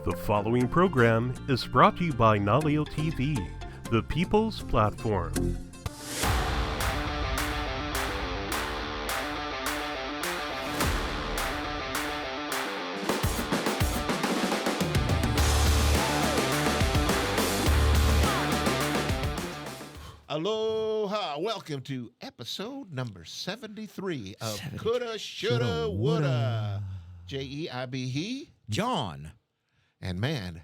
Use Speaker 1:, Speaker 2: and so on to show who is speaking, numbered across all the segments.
Speaker 1: The following program is brought to you by Naleo TV, the people's platform.
Speaker 2: Aloha! Welcome to episode number 73 of Coulda, Shoulda, Woulda. J-E-I-B he.
Speaker 3: John.
Speaker 2: And man,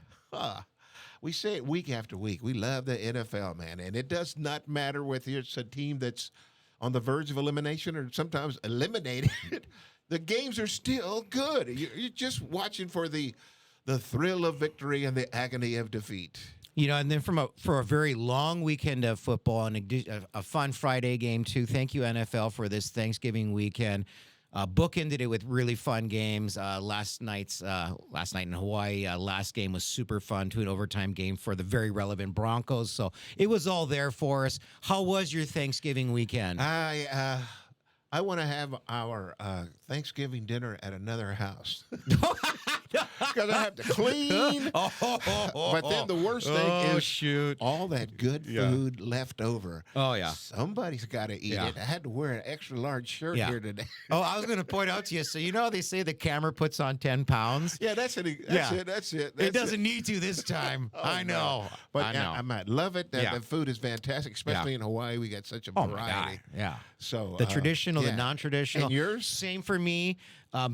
Speaker 2: we say it week after week. We love the NFL, man. And it does not matter whether it's a team that's on the verge of elimination or sometimes eliminated. The games are still good. You're just watching for the thrill of victory and the agony of defeat.
Speaker 3: You know, and then for a very long weekend of football and a fun Friday game too. Thank you, NFL, for this Thanksgiving weekend. Bookended it with really fun games. Last night in Hawaii, last game was super fun, to an overtime game for the very relevant Broncos. So it was all there for us. How was your Thanksgiving weekend?
Speaker 2: I want to have our Thanksgiving dinner at another house. Because I have to clean. But then the worst thing is all that good food left over.
Speaker 3: Oh, yeah.
Speaker 2: Somebody's got to eat it. I had to wear an extra large shirt here today.
Speaker 3: I was going to point out to you. So, you know, they say the camera puts on 10 pounds.
Speaker 2: Yeah, that's it.
Speaker 3: It doesn't need to this time. I know.
Speaker 2: No. But
Speaker 3: I know.
Speaker 2: I might love it. The food is fantastic, especially in Hawaii. We got such a variety.
Speaker 3: My God. Yeah.
Speaker 2: So
Speaker 3: the traditional, the non-traditional.
Speaker 2: And yours?
Speaker 3: Same for me.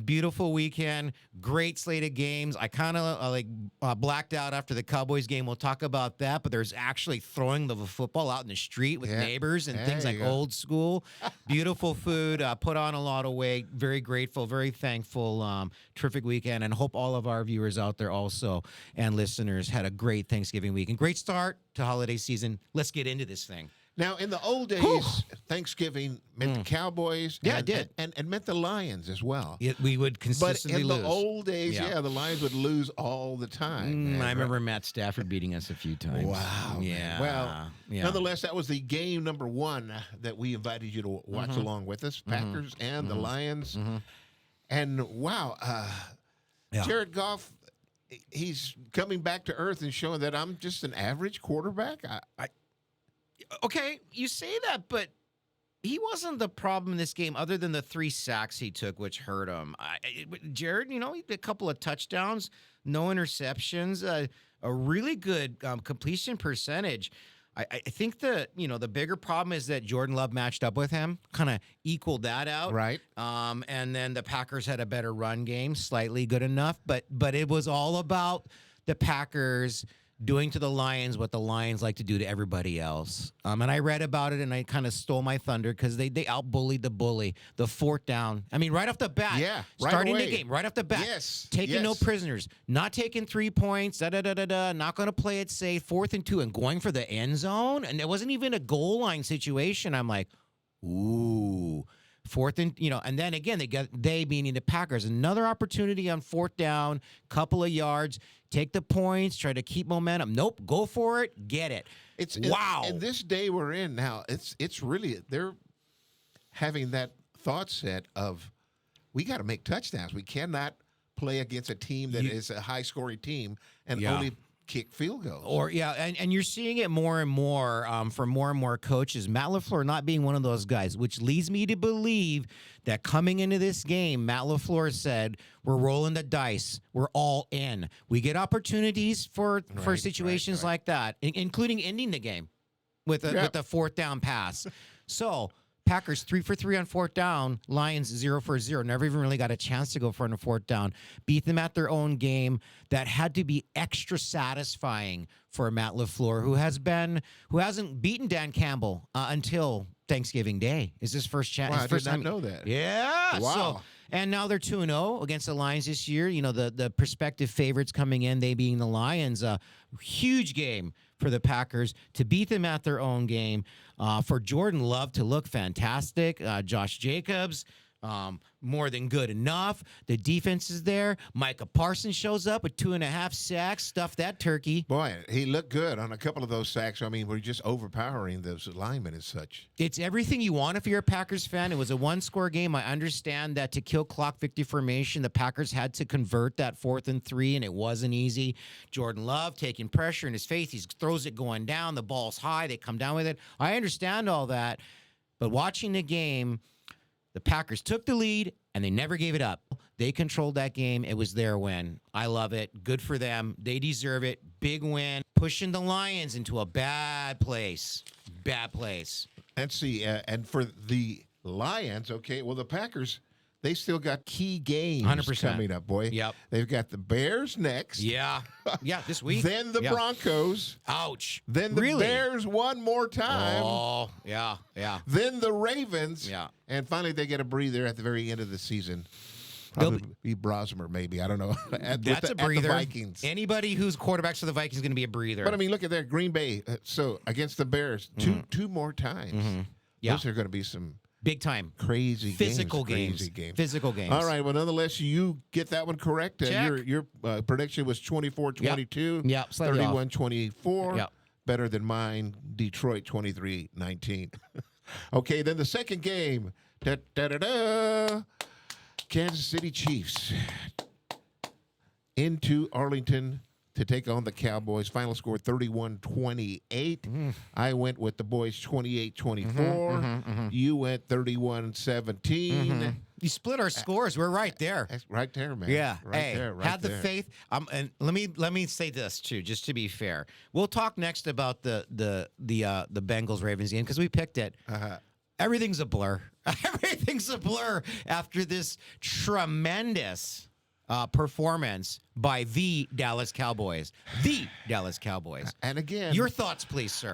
Speaker 3: Beautiful weekend, great slate of games. I kind of blacked out after the Cowboys game. We'll talk about that, but there's actually throwing the football out in the street with neighbors and things like old school. Beautiful food, put on a lot of weight. Very grateful, very thankful. Terrific weekend, and hope all of our viewers out there also and listeners had a great Thanksgiving week and great start to holiday season. Let's get into this thing.
Speaker 2: Now, in the old days, Thanksgiving meant the Cowboys.
Speaker 3: Yeah, it did.
Speaker 2: And meant the Lions as well.
Speaker 3: We would consistently lose.
Speaker 2: But in the old days, the Lions would lose all the time.
Speaker 3: I remember Matt Stafford beating us a few times.
Speaker 2: Wow.
Speaker 3: Yeah.
Speaker 2: Well, nonetheless, that was the game number one that we invited you to watch along with us, Packers and the Lions. And wow, Jared Goff, he's coming back to earth and showing that I'm just an average quarterback.
Speaker 3: Okay, you say that, but he wasn't the problem in this game other than the 3 sacks he took, which hurt him. Jared, you know, he did a couple of touchdowns, no interceptions, a really good completion percentage. I think the bigger problem is that Jordan Love matched up with him, kind of equaled that out.
Speaker 2: Right.
Speaker 3: And then the Packers had a better run game, slightly good enough, but it was all about the Packers doing to the Lions what the Lions like to do to everybody else. And I read about it, and I kind of stole my thunder because they out-bullied the bully. The 4th down. I mean, right off the bat.
Speaker 2: Yeah,
Speaker 3: starting the game, right off the bat.
Speaker 2: Yes.
Speaker 3: Taking no prisoners. Not taking 3 points. Not going to play it safe. 4th and 2, and going for the end zone. And it wasn't even a goal line situation. I'm like, ooh. 4th and, and then again, they meaning the Packers, another opportunity on 4th down, couple of yards, take the points, try to keep momentum. Nope, go for it, get it. Wow.
Speaker 2: In this day we're in now, it's really, they're having that thought set of, we got to make touchdowns. We cannot play against a team that is a high-scoring team and only kick field goals.
Speaker 3: And you're seeing it more and more from more and more coaches. Matt LaFleur not being one of those guys, which leads me to believe that coming into this game, Matt LaFleur said, we're rolling the dice. We're all in. We get opportunities for situations like that, including ending the game with a 4th down pass. So Packers 3 for 3 on 4th down. Lions 0 for 0. Never even really got a chance to go for it on 4th down. Beat them at their own game. That had to be extra satisfying for Matt LaFleur, who hasn't beaten Dan Campbell until Thanksgiving Day. Is his first chance?
Speaker 2: Wow, I did not know that.
Speaker 3: Yeah.
Speaker 2: Wow.
Speaker 3: So, and now they're 2-0 against the Lions this year. You know, the prospective favorites coming in, they being the Lions. A huge game for the Packers to beat them at their own game. For Jordan Love to look fantastic. Josh Jacobs, more than good enough. The defense is there. Micah Parsons shows up with 2.5 sacks. Stuff that turkey.
Speaker 2: Boy, he looked good on a couple of those sacks. I mean, we're just overpowering those linemen and such.
Speaker 3: It's everything you want if you're a Packers fan. It was a one-score game. I understand that to kill clock victory formation, the Packers had to convert that 4th and 3, and it wasn't easy. Jordan Love taking pressure in his face. He throws it going down. The ball's high. They come down with it. I understand all that. But watching the game, the Packers took the lead, and they never gave it up. They controlled that game. It was their win. I love it. Good for them. They deserve it. Big win. Pushing the Lions into a bad place. Bad place.
Speaker 2: Let's see. And for the Lions, okay, well, the Packers, they still got key games
Speaker 3: 100%.
Speaker 2: coming up, boy.
Speaker 3: Yep.
Speaker 2: They've got the Bears next.
Speaker 3: Yeah. Yeah, this week.
Speaker 2: Then the
Speaker 3: Yeah.
Speaker 2: Broncos.
Speaker 3: Ouch.
Speaker 2: Then the
Speaker 3: Really?
Speaker 2: Bears one more time.
Speaker 3: Oh, yeah, yeah.
Speaker 2: Then the Ravens.
Speaker 3: Yeah.
Speaker 2: And finally, they get a breather at the very end of the season.
Speaker 3: They'll
Speaker 2: Probably be Brosmer, maybe. I don't know.
Speaker 3: That's a breather.
Speaker 2: At the Vikings.
Speaker 3: Anybody who's quarterbacks for the Vikings is going to be a breather.
Speaker 2: But I mean, look at that Green Bay. So against the Bears, two more times.
Speaker 3: Yeah.
Speaker 2: Those are going to be some
Speaker 3: Big time.
Speaker 2: crazy
Speaker 3: Physical
Speaker 2: games.
Speaker 3: games.
Speaker 2: Crazy games.
Speaker 3: Physical games.
Speaker 2: All right. Well, nonetheless, you get that one correct.
Speaker 3: Check.
Speaker 2: Your prediction was 24-22.
Speaker 3: Yep, slightly off.
Speaker 2: 31-24.
Speaker 3: Yep.
Speaker 2: Better than mine. Detroit 23-19. Okay. Then the second game. Da-da-da-da. Kansas City Chiefs into Arlington to take on the Cowboys. Final score 31-28. I went with the boys 28-24. You went 31-17.
Speaker 3: You split our scores. We're right there.
Speaker 2: That's right there, man.
Speaker 3: Yeah.
Speaker 2: Right
Speaker 3: hey,
Speaker 2: there. Right
Speaker 3: had the
Speaker 2: there.
Speaker 3: faith. And let me say this too, just to be fair. We'll talk next about the Bengals Ravens game because we picked it. Everything's a blur. Everything's a blur after this tremendous performance by the Dallas Cowboys. The Dallas Cowboys.
Speaker 2: And again,
Speaker 3: Your thoughts, please, sir.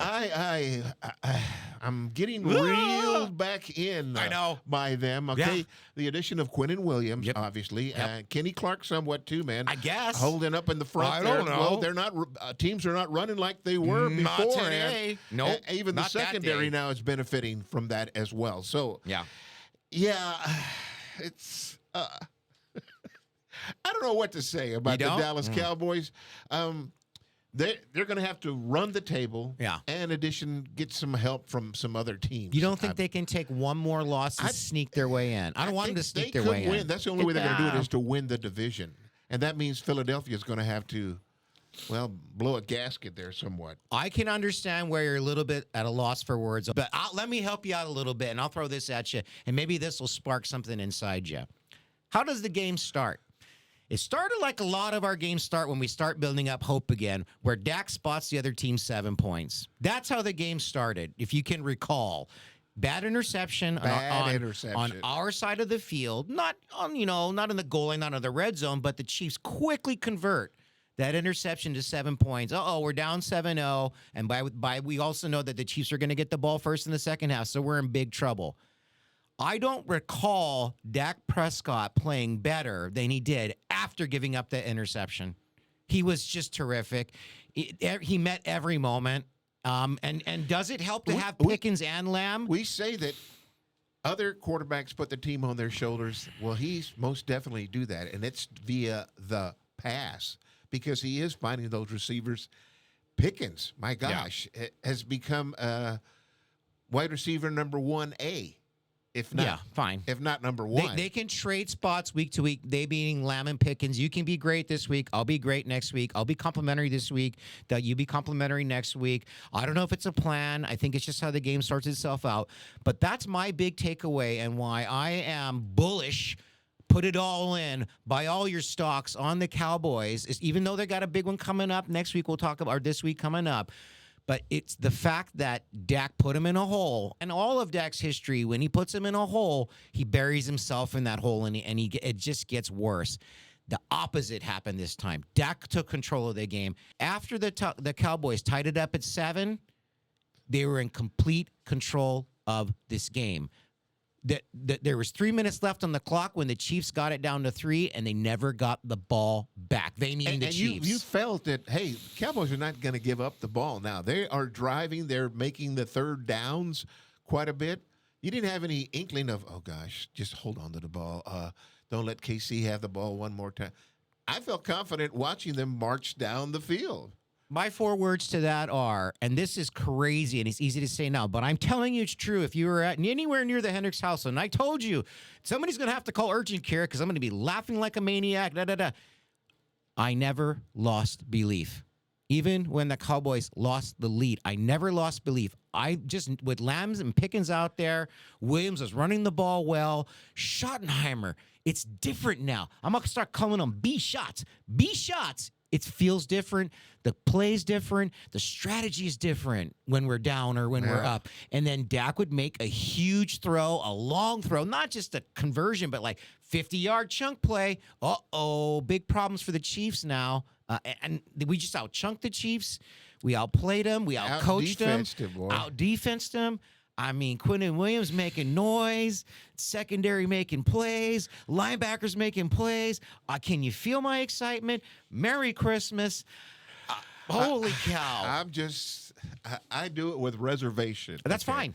Speaker 2: I'm getting reeled back in.
Speaker 3: I know.
Speaker 2: By them. Okay,
Speaker 3: Yeah.
Speaker 2: the addition of Quinnen Williams,
Speaker 3: Yep.
Speaker 2: obviously,
Speaker 3: Yep.
Speaker 2: and Kenny Clark, somewhat too, man.
Speaker 3: I guess.
Speaker 2: holding up in the front.
Speaker 3: I
Speaker 2: there.
Speaker 3: don't know.
Speaker 2: Well, they're not. Teams are not running like they were
Speaker 3: Not
Speaker 2: before.
Speaker 3: today. Nope,
Speaker 2: Even the
Speaker 3: not that
Speaker 2: secondary
Speaker 3: day.
Speaker 2: now is benefiting from that as well. So
Speaker 3: Yeah.
Speaker 2: yeah, it's. I don't know what to say about the
Speaker 3: don't?
Speaker 2: Dallas Cowboys. They're going to have to run the table.
Speaker 3: Yeah.
Speaker 2: And in addition, get some help from some other teams.
Speaker 3: You don't think they can take one more loss and sneak their way in? I don't want them to
Speaker 2: think
Speaker 3: sneak
Speaker 2: they
Speaker 3: their way
Speaker 2: could win.
Speaker 3: in.
Speaker 2: That's the only way they're going to do it is to win the division. And that means Philadelphia is going to have to, well, blow a gasket there somewhat.
Speaker 3: I can understand where you're a little bit at a loss for words, but let me help you out a little bit, and I'll throw this at you, and maybe this will spark something inside you. How does the game start? It started like a lot of our games start when we start building up hope again, where Dak spots the other team 7 points. That's how the game started, if you can recall. Bad interception, on our side of the field, not not in the goal line, not in the red zone, but the Chiefs quickly convert that interception to 7 points. We're down 7-0, and by we also know that the Chiefs are going to get the ball first in the second half, so we're in big trouble. I don't recall Dak Prescott playing better than he did after giving up that interception. He was just terrific. He met every moment. And does it help to have Pickens and Lamb?
Speaker 2: We say that other quarterbacks put the team on their shoulders. Well, he's most definitely do that, and it's via the pass because he is finding those receivers. Pickens, my gosh, has become wide receiver number 1A. If not,
Speaker 3: fine.
Speaker 2: If not number one,
Speaker 3: They can trade spots week to week. They being Lamb and Pickens. You can be great this week. I'll be great next week. I'll be complimentary this week. That you be complimentary next week. I don't know if it's a plan. I think it's just how the game sorts itself out. But that's my big takeaway and why I am bullish. Put it all in. Buy all your stocks on the Cowboys. Even though they got a big one coming up next week, we'll talk about, or this week coming up. But it's the fact that Dak put him in a hole. And all of Dak's history, when he puts him in a hole, he buries himself in that hole, and it just gets worse. The opposite happened this time. Dak took control of the game. After the Cowboys tied it up at 7, they were in complete control of this game. There was 3 minutes left on the clock when the Chiefs got it down to 3, and they never got the ball back. They meaning the Chiefs.
Speaker 2: You felt that, hey, Cowboys are not going to give up the ball now. They are driving. They're making the third downs quite a bit. You didn't have any inkling of, oh gosh, just hold on to the ball. Don't let KC have the ball one more time. I felt confident watching them march down the field.
Speaker 3: My 4 words to that are, and this is crazy and it's easy to say now, but I'm telling you it's true. If you were at anywhere near the Hendricks house, and I told you somebody's going to have to call urgent care because I'm going to be laughing like a maniac, I never lost belief. Even when the Cowboys lost the lead, I never lost belief. I just, with Lambs and Pickens out there, Williams was running the ball well. Schottenheimer, it's different now. I'm going to start calling them B shots. B shots. It feels different. The play's different. The strategy is different when we're down or when we're up. And then Dak would make a huge throw, a long throw, not just a conversion, but like 50-yard chunk play. Uh-oh, big problems for the Chiefs now. And we just out-chunked the Chiefs. We outplayed them. We out-coached them. Out-defensed them. I mean, Quinnen Williams making noise, secondary making plays, linebackers making plays. Can you feel my excitement? Merry Christmas. Holy cow.
Speaker 2: I do it with reservation.
Speaker 3: That's fine.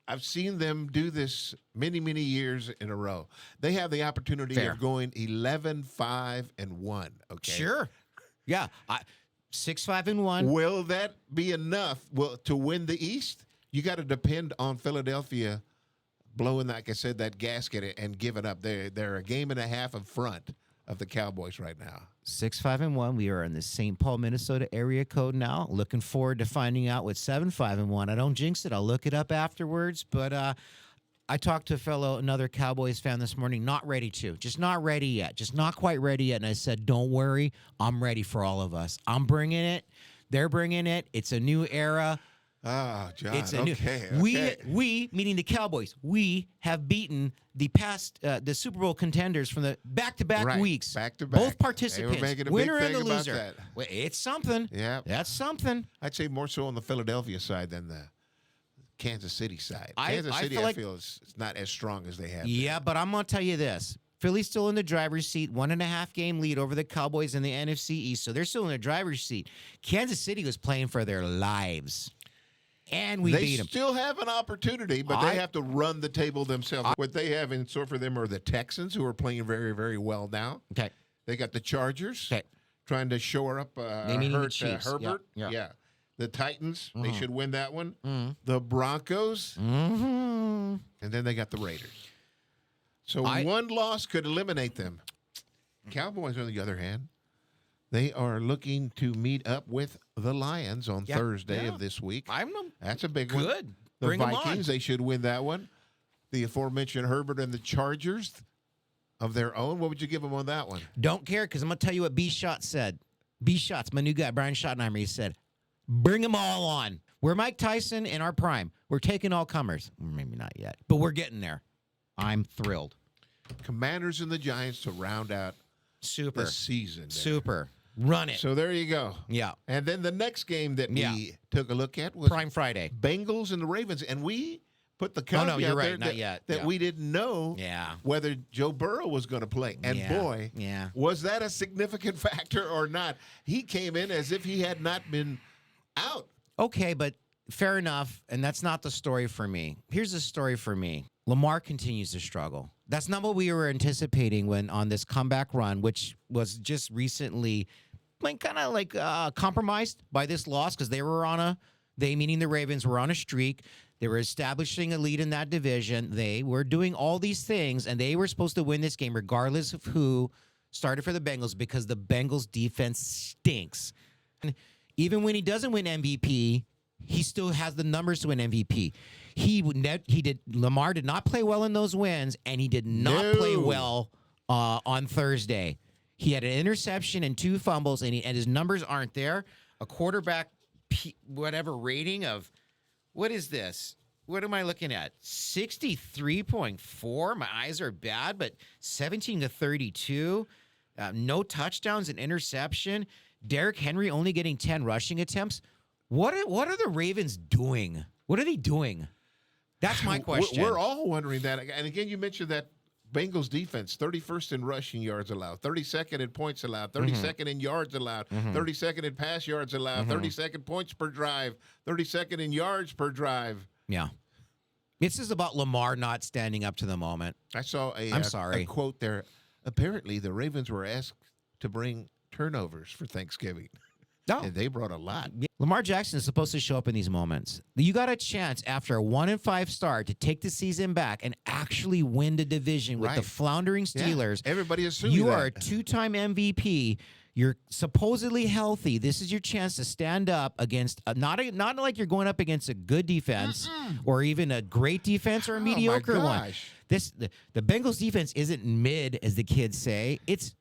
Speaker 2: I've seen them do this many, many years in a row. They have the opportunity of going 11-5-1. Okay.
Speaker 3: Sure. Yeah. 6-5-1.
Speaker 2: Will that be enough to win the East? You got to depend on Philadelphia blowing, like I said, that gasket and giving up. They're a game and a half in front of the Cowboys right now.
Speaker 3: 6-5-1. We are in the St. Paul, Minnesota area code now. Looking forward to finding out what 7-5-1. I don't jinx it. I'll look it up afterwards. But I talked to another Cowboys fan this morning. Not ready to. Just not ready yet. Just not quite ready yet. And I said, don't worry. I'm ready for all of us. I'm bringing it. They're bringing it. It's a new era.
Speaker 2: Oh, John.
Speaker 3: It's a
Speaker 2: okay.
Speaker 3: We, meaning the Cowboys, we have beaten the past, the Super Bowl contenders from the back-to-back weeks.
Speaker 2: Back-to-back.
Speaker 3: Both participants,
Speaker 2: They were making a
Speaker 3: winner
Speaker 2: big
Speaker 3: and the
Speaker 2: thing about
Speaker 3: loser.
Speaker 2: that.
Speaker 3: Well, it's something.
Speaker 2: Yeah.
Speaker 3: That's something.
Speaker 2: I'd say more so on the Philadelphia side than the Kansas City side.
Speaker 3: I
Speaker 2: Kansas City,
Speaker 3: feel
Speaker 2: I
Speaker 3: like-
Speaker 2: feel, is not as strong as they have.
Speaker 3: Yeah, but I'm going to tell you this. Philly's still in the driver's seat, 1.5 game lead over the Cowboys in the NFC East, so they're still in the driver's seat. Kansas City was playing for their lives, and we
Speaker 2: They
Speaker 3: beat them.
Speaker 2: still have an opportunity, but they have to run the table themselves. What they have in store for them are the Texans, who are playing very, very well now.
Speaker 3: Okay.
Speaker 2: They got the Chargers
Speaker 3: Okay.
Speaker 2: trying to shore up
Speaker 3: meaning the Chiefs.
Speaker 2: Herbert.
Speaker 3: Yeah.
Speaker 2: The Titans, they should win that one.
Speaker 3: Mhm.
Speaker 2: The Broncos,
Speaker 3: Mm-hmm.
Speaker 2: and then they got the Raiders. So
Speaker 3: I-
Speaker 2: one loss could eliminate them. Cowboys, on the other hand, they are looking to meet up with the Lions on Thursday of this week. That's a big one.
Speaker 3: Good.
Speaker 2: The
Speaker 3: Bring 'em on.
Speaker 2: Vikings, they should win that one. The aforementioned Herbert and the Chargers of their own. What would you give them on that one?
Speaker 3: Don't care because I'm going to tell you what B-Shot said. B-Shot's my new guy, Brian Schottenheimer. He said, bring them all on. We're Mike Tyson in our prime. We're taking all comers. Maybe not yet, but we're getting there. I'm thrilled.
Speaker 2: Commanders and the Giants to round out
Speaker 3: Super.
Speaker 2: the season. there.
Speaker 3: Super. Run it.
Speaker 2: So there you go.
Speaker 3: Yeah.
Speaker 2: And then the next game that
Speaker 3: Yeah.
Speaker 2: we took a look at was
Speaker 3: Prime Friday.
Speaker 2: Bengals and the Ravens. And we put the
Speaker 3: Oh,
Speaker 2: caveat
Speaker 3: no, you're right.
Speaker 2: there
Speaker 3: Not
Speaker 2: that,
Speaker 3: yet.
Speaker 2: that
Speaker 3: Yeah.
Speaker 2: we didn't know
Speaker 3: Yeah.
Speaker 2: whether Joe Burrow was going to play. And
Speaker 3: Yeah.
Speaker 2: boy,
Speaker 3: Yeah.
Speaker 2: was that a significant factor or not? He came in as if he had not been out.
Speaker 3: Okay, but fair enough. And that's not the story for me. Here's the story for me. Lamar continues to struggle. That's not what we were anticipating when on this comeback run, which was just recently compromised by this loss because they meaning the Ravens were on a streak. They were establishing a lead in that division. They were doing all these things, and they were supposed to win this game regardless of who started for the Bengals because the Bengals defense stinks. And even when he doesn't win MVP, he still has the numbers to win MVP. Lamar did not play well in those wins, and he did not play well on Thursday. He had an interception and 2 fumbles, and his numbers aren't there. A quarterback, rating of, what is this? What am I looking at? 63.4. My eyes are bad, but 17-32. No touchdowns and interception. Derrick Henry only getting 10 rushing attempts. What are the Ravens doing? What are they doing? That's my question.
Speaker 2: We're all wondering that. And again, you mentioned that Bengals defense, 31st in rushing yards allowed, 32nd in points allowed, 32nd in yards allowed, 32nd in pass yards allowed, 32nd points per drive, 32nd in yards per drive.
Speaker 3: Yeah. This is about Lamar not standing up to the moment.
Speaker 2: I saw
Speaker 3: I'm sorry.
Speaker 2: a quote there. Apparently, the Ravens were asked to bring turnovers for Thanksgiving,
Speaker 3: No.
Speaker 2: and they brought a lot.
Speaker 3: Lamar Jackson is supposed to show up in these moments. You got a chance after a 1-5 start to take the season back and actually win the division with the
Speaker 2: Right.
Speaker 3: floundering
Speaker 2: Yeah,
Speaker 3: Steelers.
Speaker 2: everybody assumed
Speaker 3: You
Speaker 2: that.
Speaker 3: are a two-time MVP. You're supposedly healthy. This is your chance to stand up against not like you're going up against a good defense or even a great defense or a
Speaker 2: Oh, my
Speaker 3: mediocre one.
Speaker 2: gosh.
Speaker 3: The Bengals defense isn't mid, as the kids say. It's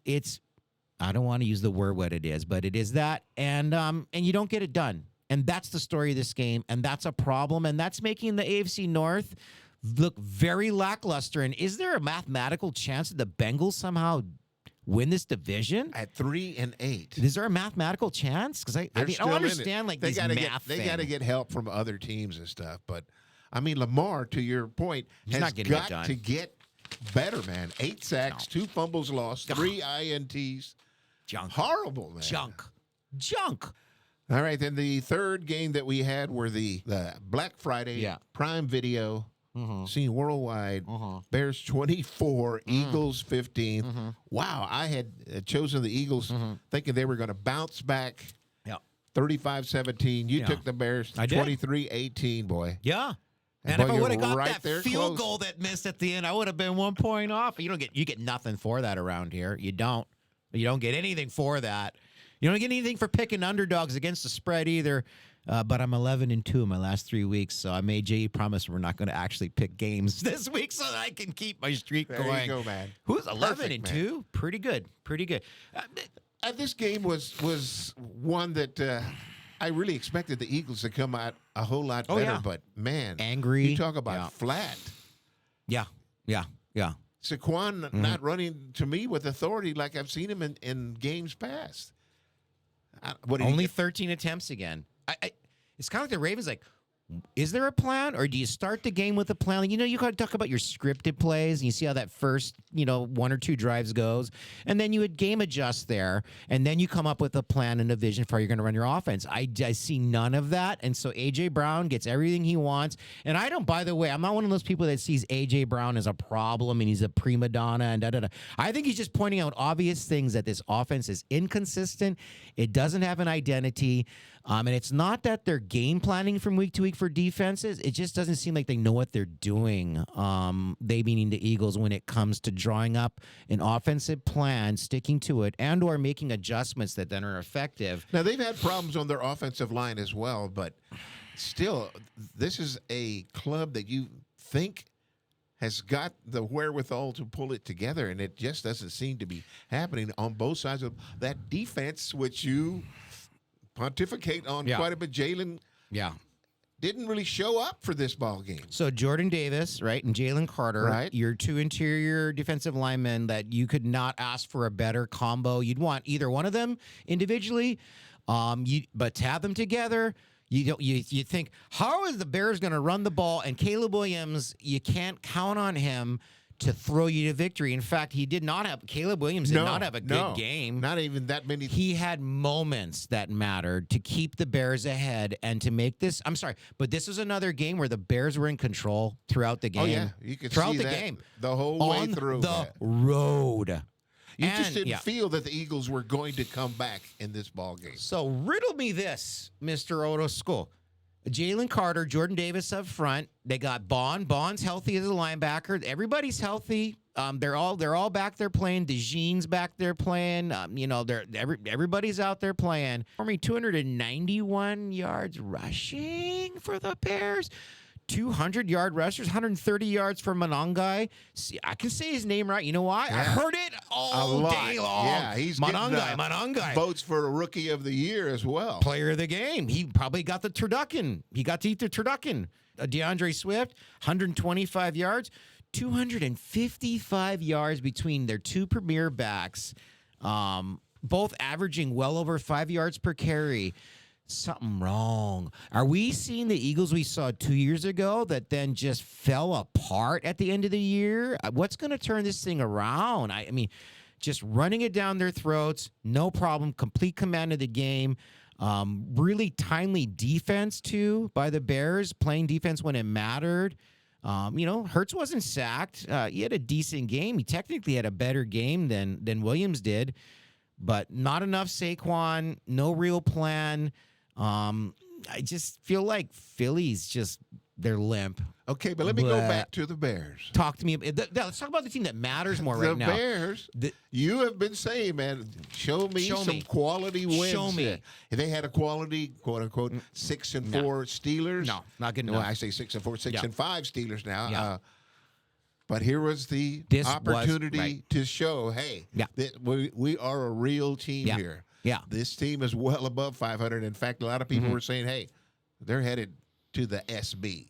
Speaker 3: I don't want to use the word what it is, but it is that, and you don't get it done. And that's the story of this game, and that's a problem, and that's making the AFC North look very lackluster. And is there a mathematical chance that the Bengals somehow win this division?
Speaker 2: At 3-8.
Speaker 3: Is there a mathematical chance? Because I
Speaker 2: They're
Speaker 3: mean, I
Speaker 2: still
Speaker 3: don't
Speaker 2: in it.
Speaker 3: understand like
Speaker 2: they
Speaker 3: these
Speaker 2: gotta
Speaker 3: math
Speaker 2: They got to
Speaker 3: thing.
Speaker 2: get help from other teams and stuff. But I mean, Lamar, to your point,
Speaker 3: He's
Speaker 2: has
Speaker 3: not getting it
Speaker 2: got
Speaker 3: done.
Speaker 2: to get better, man. 8 sacks, 2 fumbles lost, 3 INTs.
Speaker 3: Junk.
Speaker 2: Horrible, man.
Speaker 3: Junk.
Speaker 2: All right, then the third game that we had were the Black Friday
Speaker 3: Yeah.
Speaker 2: Prime Video, seen worldwide.
Speaker 3: Mhm.
Speaker 2: Bears 24, Eagles 15. Wow, I had chosen the Eagles thinking they were going to bounce back
Speaker 3: Yeah.
Speaker 2: 35-17. You
Speaker 3: Yeah.
Speaker 2: took the Bears
Speaker 3: I did.
Speaker 2: 23-18, boy.
Speaker 3: Yeah.
Speaker 2: And
Speaker 3: And if
Speaker 2: boy,
Speaker 3: I
Speaker 2: you're
Speaker 3: would have got
Speaker 2: right
Speaker 3: that
Speaker 2: there
Speaker 3: field
Speaker 2: close.
Speaker 3: goal that missed at the end, I would have been 1 point off. You get nothing for that around here. You don't. You don't get anything for that. You don't get anything for picking underdogs against the spread either. But I'm 11-2 in my last 3 weeks, so I made Jay promise we're not going to actually pick games this week so that I can keep my streak
Speaker 2: There
Speaker 3: going.
Speaker 2: you go, man.
Speaker 3: Who's
Speaker 2: Perfect,
Speaker 3: 11-2? Pretty good. Pretty good.
Speaker 2: This game was one that I really expected the Eagles to come out a whole lot
Speaker 3: Oh,
Speaker 2: better,
Speaker 3: yeah.
Speaker 2: but man,
Speaker 3: Angry.
Speaker 2: You talk about
Speaker 3: Yeah.
Speaker 2: flat.
Speaker 3: Yeah.
Speaker 2: Saquon not running to me with authority like I've seen him in games past. What did he
Speaker 3: Only
Speaker 2: get?
Speaker 3: 13 attempts again. It's kind of like the Ravens. Like, is there a plan, or do you start the game with a plan? Like, you got to talk about your scripted plays, and you see how that first, 1 or 2 drives goes, and then you would game adjust there, and then you come up with a plan and a vision for how you're going to run your offense. I see none of that, and so A.J. Brown gets everything he wants. And I don't, by the way, I'm not one of those people that sees A.J. Brown as a problem and he's a prima donna and da-da-da. I think he's just pointing out obvious things that this offense is inconsistent. It doesn't have an identity. And it's not that they're game planning from week to week for defenses. It just doesn't seem like they know what they're doing. They meaning the Eagles when it comes to drawing up an offensive plan, sticking to it, and or making adjustments that then are effective.
Speaker 2: Now they've had problems on their offensive line as well, but still, this is a club that you think has got the wherewithal to pull it together, and it just doesn't seem to be happening on both sides of that defense, which you pontificate on
Speaker 3: Yeah.
Speaker 2: quite a bit. Jalen
Speaker 3: Yeah.
Speaker 2: didn't really show up for this ball game.
Speaker 3: So Jordan Davis, right, and Jalen Carter,
Speaker 2: Right.
Speaker 3: your 2 interior defensive linemen that you could not ask for a better combo. You'd want either one of them individually, but to have them together, you think, how is the Bears going to run the ball? And Caleb Williams, you can't count on him to throw you to victory. In fact, Caleb Williams did not have a good game.
Speaker 2: Not even that many.
Speaker 3: He had moments that mattered to keep the Bears ahead and to make this. I'm sorry, but this was another game where the Bears were in control throughout the game.
Speaker 2: Oh yeah, you could
Speaker 3: throughout
Speaker 2: see
Speaker 3: the
Speaker 2: that
Speaker 3: game
Speaker 2: the whole way
Speaker 3: on
Speaker 2: through.
Speaker 3: the
Speaker 2: that.
Speaker 3: road.
Speaker 2: You just
Speaker 3: And-
Speaker 2: didn't
Speaker 3: yeah.
Speaker 2: feel that the Eagles were going to come back in this ball game.
Speaker 3: So riddle me this, Mr. Orozco. Jalen Carter, Jordan Davis up front. They got Bond. Bond's healthy as a linebacker. Everybody's healthy. They're all back there playing. DeJean's back there playing. Everybody's out there playing. For me, 291 yards rushing for the Bears. 200-yard rushers, 130 yards for Monangai. See, I can say his name right. You know why? I
Speaker 2: Yeah.
Speaker 3: heard it all day long.
Speaker 2: Yeah, he's getting,
Speaker 3: Monangai.
Speaker 2: votes for a rookie of the year as well.
Speaker 3: Player of the game. He probably got the turducken. He got to eat the turducken. DeAndre Swift, 125 yards, 255 yards between their 2 premier backs, both averaging well over 5 yards per carry. Something wrong. Are we seeing the Eagles we saw 2 years ago that then just fell apart at the end of the year? What's going to turn this thing around? I mean, just running it down their throats, no problem, complete command of the game. Really timely defense, too, by the Bears, playing defense when it mattered. Hurts wasn't sacked. He had a decent game. He technically had a better game than Williams did, but not enough Saquon, no real plan. I just feel like Philly's just they're limp.
Speaker 2: Okay, but let me go back to the Bears.
Speaker 3: Talk to me. Let's talk about the team that matters more right now.
Speaker 2: The Bears, you have been saying, man, show me some quality wins.
Speaker 3: Show me.
Speaker 2: They had a quality, quote unquote, 6-4 Steelers.
Speaker 3: No, not good enough.
Speaker 2: No, I say 6-4, 6-5 Steelers now.
Speaker 3: Yeah.
Speaker 2: But here was the opportunity to show, hey, that we are a real team here.
Speaker 3: Yeah.
Speaker 2: This team is well above 500. In fact, a lot of people were saying, hey, they're headed to the SB.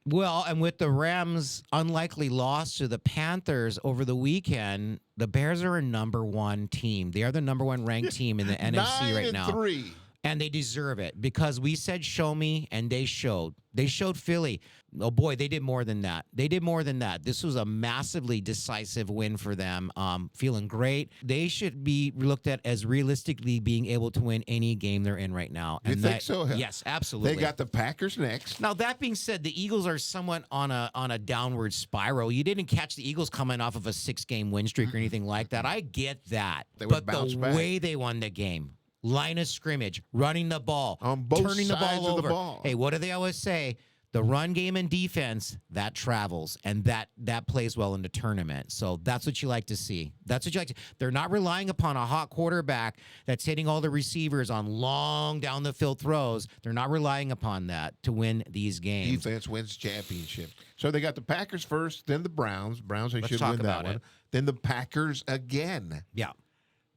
Speaker 3: Well, and with the Rams' unlikely loss to the Panthers over the weekend, the Bears are a number one team. They are the number one ranked team in the NFC right now.
Speaker 2: 9-3.
Speaker 3: And they deserve it because we said show me, and they showed. They showed Philly. Oh, boy, they did more than that. They did more than that. This was a massively decisive win for them. Feeling great. They should be looked at as realistically being able to win any game they're in right now.
Speaker 2: You think so?
Speaker 3: Yes, absolutely.
Speaker 2: They got the Packers next.
Speaker 3: Now, that being said, the Eagles are somewhat on a downward spiral. You didn't catch the Eagles coming off of a 6-game win streak or anything like that. I get that.
Speaker 2: But
Speaker 3: the way they won the game, line of scrimmage, running the ball,
Speaker 2: on both
Speaker 3: turning the
Speaker 2: sides
Speaker 3: ball
Speaker 2: of
Speaker 3: over.
Speaker 2: the ball.
Speaker 3: Hey, what do they always say? The run game and defense, that travels, and that plays well in the tournament. So that's what you like to see. That's what you like to. They're not relying upon a hot quarterback that's hitting all the receivers on long down the field throws. They're not relying upon that to win these games.
Speaker 2: Defense wins championship. So they got the Packers first, then the Browns. Browns, they should
Speaker 3: talk
Speaker 2: win that
Speaker 3: about
Speaker 2: one.
Speaker 3: it.
Speaker 2: Then the Packers again.
Speaker 3: Yeah.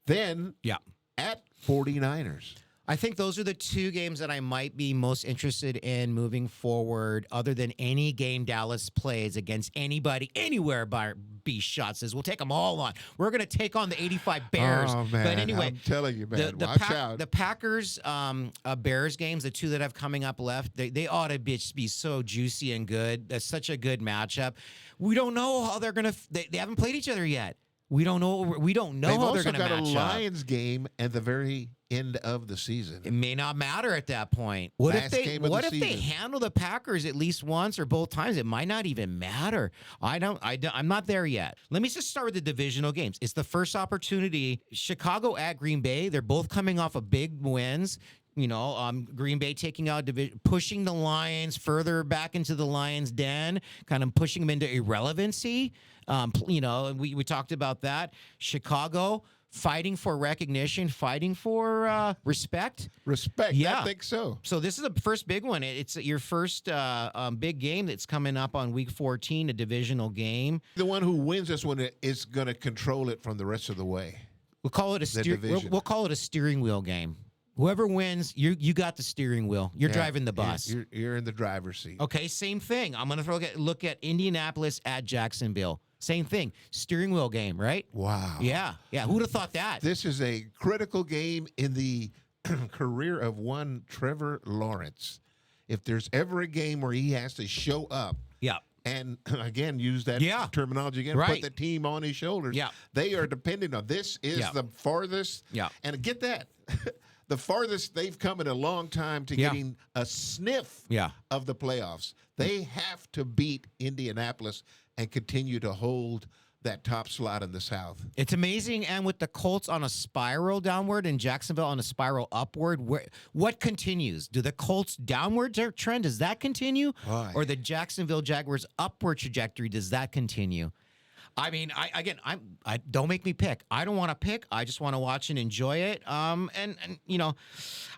Speaker 2: Then at 49ers.
Speaker 3: I think those are the two games that I might be most interested in moving forward, other than any game Dallas plays against anybody, anywhere by B Shot says, we'll take them all on. We're going to take on the 85 Bears.
Speaker 2: Oh, man.
Speaker 3: But anyway,
Speaker 2: I'm telling you, man, watch out.
Speaker 3: The Packers Bears games, the two that have coming up left, they ought to be so juicy and good. That's such a good matchup. We don't know how they're going to they haven't played each other yet. We don't know how they're going to match up.
Speaker 2: They've also got a Lions game at the very end of the season.
Speaker 3: It may not matter at that point. What if they handle the Packers at least once or both times? It might not even matter. I'm not there yet. Let me just start with the divisional games. It's the first opportunity. Chicago at Green Bay. They're both coming off of big wins. Green Bay taking out pushing the Lions further back into the Lions' den, kind of pushing them into irrelevancy. We talked about that. Chicago fighting for recognition, fighting for respect.
Speaker 2: Yeah, I think so.
Speaker 3: So this is the first big one. It's your first big game that's coming up on Week 14, a divisional game.
Speaker 2: The one who wins this one is going to control it from the rest of the way.
Speaker 3: We'll call it we'll call it a steering wheel game. Whoever wins, you got the steering wheel. You're driving the bus.
Speaker 2: You're in the driver's seat.
Speaker 3: Okay, same thing. I'm going to look at Indianapolis at Jacksonville. Same thing. Steering wheel game, right?
Speaker 2: Wow.
Speaker 3: Yeah. Who'd have thought that?
Speaker 2: This is a critical game in the career of one Trevor Lawrence. If there's ever a game where he has to show up.
Speaker 3: Yeah.
Speaker 2: And again, use that terminology again.
Speaker 3: Right.
Speaker 2: Put the team on his shoulders.
Speaker 3: Yeah.
Speaker 2: They are dependent on this. Is the farthest.
Speaker 3: Yeah.
Speaker 2: And get that. The farthest they've come in a long time to getting a sniff of the playoffs. They have to beat Indianapolis and continue to hold that top slot in the South.
Speaker 3: It's amazing. And with the Colts on a spiral downward and Jacksonville on a spiral upward, what continues? Do the Colts downward trend, does that continue?
Speaker 2: Boy.
Speaker 3: Or the Jacksonville Jaguars upward trajectory, does that continue? I mean, I don't make me pick. I don't want to pick. I just want to watch and enjoy it. And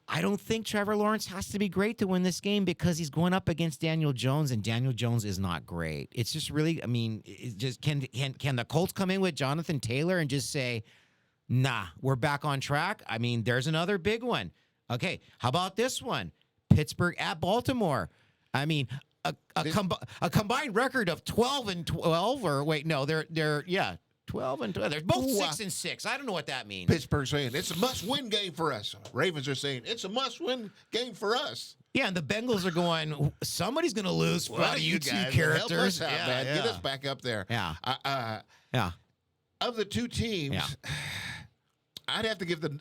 Speaker 3: I don't think Trevor Lawrence has to be great to win this game because he's going up against Daniel Jones, and Daniel Jones is not great. It's just really, it's just can the Colts come in with Jonathan Taylor and just say, nah, we're back on track? I mean, there's another big one. Okay, how about this one? Pittsburgh at Baltimore. I mean, a combined record of 12-12, or wait, no, they're 12-12. They're both 6-6. I don't know what that means.
Speaker 2: Pittsburgh saying it's a must-win game for us. Ravens are saying it's a must-win game for us.
Speaker 3: Yeah, and the Bengals are going, somebody's going to lose for you two characters.
Speaker 2: Help us out, man. Get us back up there.
Speaker 3: Yeah.
Speaker 2: Of the two teams, I'd have to give the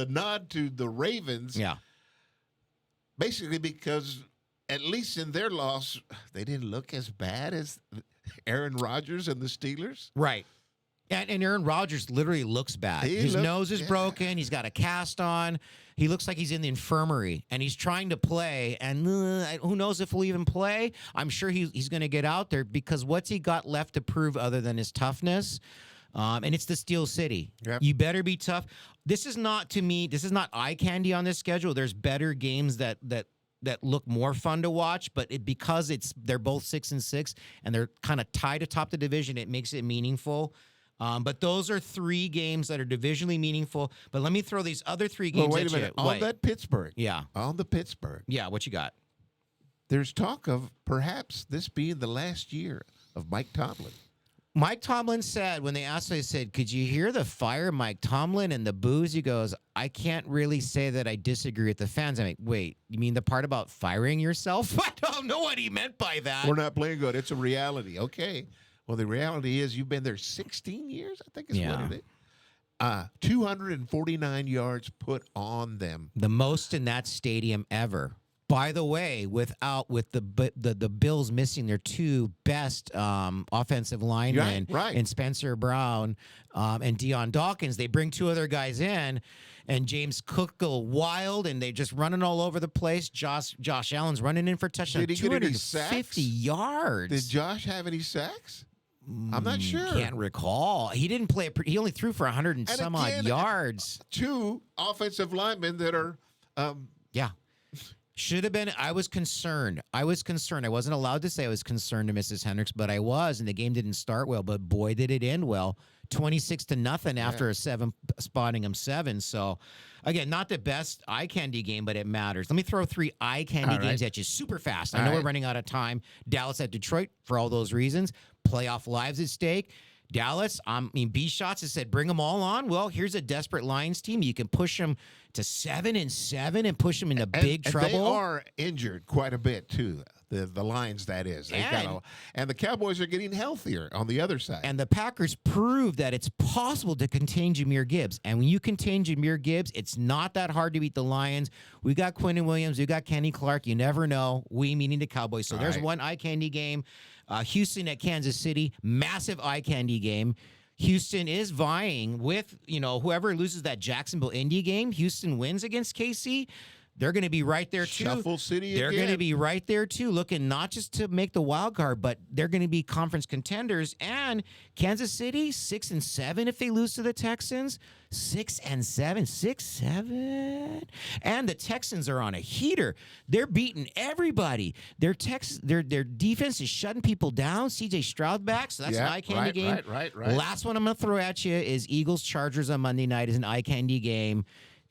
Speaker 2: nod to the Ravens.
Speaker 3: Yeah.
Speaker 2: Basically because at least in their loss, they didn't look as bad as Aaron Rodgers and the Steelers.
Speaker 3: Right. And Aaron Rodgers literally looks bad. His nose is broken. He's got a cast on. He looks like he's in the infirmary, and he's trying to play. And who knows if he'll even play? I'm sure he's going to get out there because what's he got left to prove other than his toughness? And it's the Steel City.
Speaker 2: Yep.
Speaker 3: You better be tough. This is not, to me, this is not eye candy on this schedule. There's better games that look more fun to watch, but because they're both 6-6 and they're kind of tied atop the division, it makes it meaningful. But those are 3 games that are divisionally meaningful. But let me throw these other 3 games
Speaker 2: Wait
Speaker 3: at
Speaker 2: a minute.
Speaker 3: you.
Speaker 2: On that Pittsburgh.
Speaker 3: Yeah.
Speaker 2: On the Pittsburgh.
Speaker 3: Yeah, what you got?
Speaker 2: There's talk of perhaps this being the last year of Mike Tomlin.
Speaker 3: Mike Tomlin said, when they asked him, they said, could you hear the fire, Mike Tomlin, and the boos? He goes, I can't really say that I disagree with the fans. I'm like, wait, you mean the part about firing yourself? I don't know what he meant by that.
Speaker 2: We're not playing good. It's a reality. Okay. Well, the reality is you've been there 16 years, I think is what it is. 249 yards put on them.
Speaker 3: The most in that stadium ever. By the way, with the Bills missing their 2 best offensive linemen,
Speaker 2: right.
Speaker 3: and Spencer Brown and Deion Dawkins, they bring 2 other guys in, and James Cook go wild, and they just running all over the place. Josh Allen's running in for a touchdown.
Speaker 2: Did he get any sacks?
Speaker 3: 250 yards.
Speaker 2: Did Josh have any sacks? I'm not sure.
Speaker 3: Can't recall. He didn't play. He only threw for 100 and some odd
Speaker 2: again,
Speaker 3: yards.
Speaker 2: 2 offensive linemen that are.
Speaker 3: Yeah. Should have been. I was concerned. I wasn't allowed to say I was concerned to Mrs. Hendricks, but I was, and the game didn't start well. But boy, did it end well. 26-0 after a 7 spotting him 7. So, again, not the best eye candy game, but it matters. Let me throw 3 eye candy games at you super fast. I know we're running out of time. Dallas at Detroit for all those reasons. Playoff lives at stake. Dallas, B Shots has said, bring them all on. Well, here's a desperate Lions team. You can push them to 7-7 and push them into big trouble.
Speaker 2: They are injured quite a bit, too. The Lions, that is. And the Cowboys are getting healthier on the other side.
Speaker 3: And the Packers proved that it's possible to contain Jahmyr Gibbs. And when you contain Jahmyr Gibbs, it's not that hard to beat the Lions. We got Quinnen Williams. We got Kenny Clark. You never know. We meaning the Cowboys. So there's one eye candy game. Houston at Kansas City, massive eye candy game. Houston is vying with, whoever loses that Jacksonville Indy game. Houston wins against KC. They're going to be right there, too.
Speaker 2: Shuffle City
Speaker 3: They're
Speaker 2: again.
Speaker 3: going to be right there, too, looking not just to make the wild card, but they're going to be conference contenders. And Kansas City, 6-7 if they lose to the Texans. 6-7. 6-7. And the Texans are on a heater. They're beating everybody. Their defense is shutting people down. C.J. Stroud back, so that's an eye candy game.
Speaker 2: Right.
Speaker 3: Last one I'm going to throw at you is Eagles-Chargers on Monday night is an eye candy game.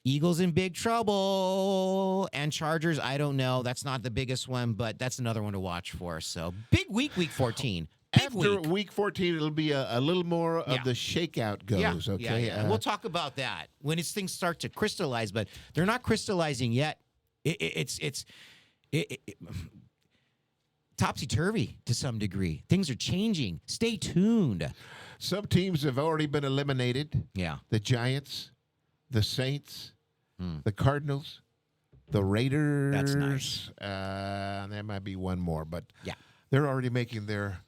Speaker 3: Eagles in big trouble, and Chargers, I don't know. That's not the biggest one, but that's another one to watch for. So, big week 14.
Speaker 2: After week 14, it'll be a little more of the shakeout goes, okay?
Speaker 3: Yeah. We'll talk about that when things start to crystallize, but they're not crystallizing yet. It's topsy-turvy to some degree. Things are changing. Stay tuned.
Speaker 2: Some teams have already been eliminated.
Speaker 3: Yeah.
Speaker 2: The Giants, the Saints, the Cardinals, the Raiders.
Speaker 3: That's nice.
Speaker 2: There might be one more, but
Speaker 3: Yeah.
Speaker 2: they're already making their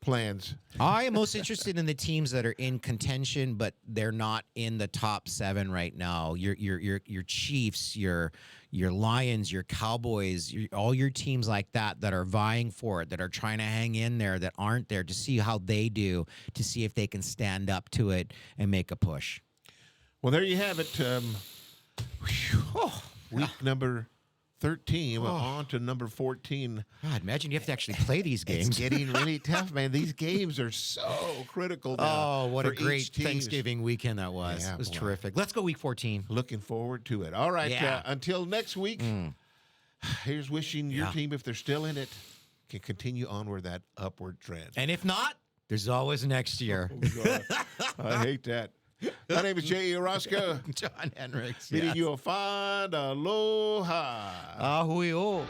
Speaker 2: plans.
Speaker 3: I am most interested in the teams that are in contention, but they're not in the top 7 right now. Your Chiefs, your Lions, your Cowboys, all your teams like that are vying for it, that are trying to hang in there, that aren't there, to see how they do, to see if they can stand up to it and make a push.
Speaker 2: Well, there you have it. Week number 13. We're on to number 14.
Speaker 3: God, imagine you have to actually play these games.
Speaker 2: It's getting really tough, man. These games are so critical now.
Speaker 3: Oh, what a
Speaker 2: for
Speaker 3: great
Speaker 2: each team.
Speaker 3: Thanksgiving weekend that was.
Speaker 2: Yeah,
Speaker 3: It was
Speaker 2: boy.
Speaker 3: terrific. Let's go week 14.
Speaker 2: Looking forward to it. All right.
Speaker 3: Yeah.
Speaker 2: Until next week, here's wishing your
Speaker 3: Yeah.
Speaker 2: team, if they're still in it, can continue onward that upward trend.
Speaker 3: And if not, there's always next year.
Speaker 2: I hate that. My name is Jay Orozco.
Speaker 3: John Hendricks.
Speaker 2: Bidding you a fond aloha.
Speaker 3: Ahui-o.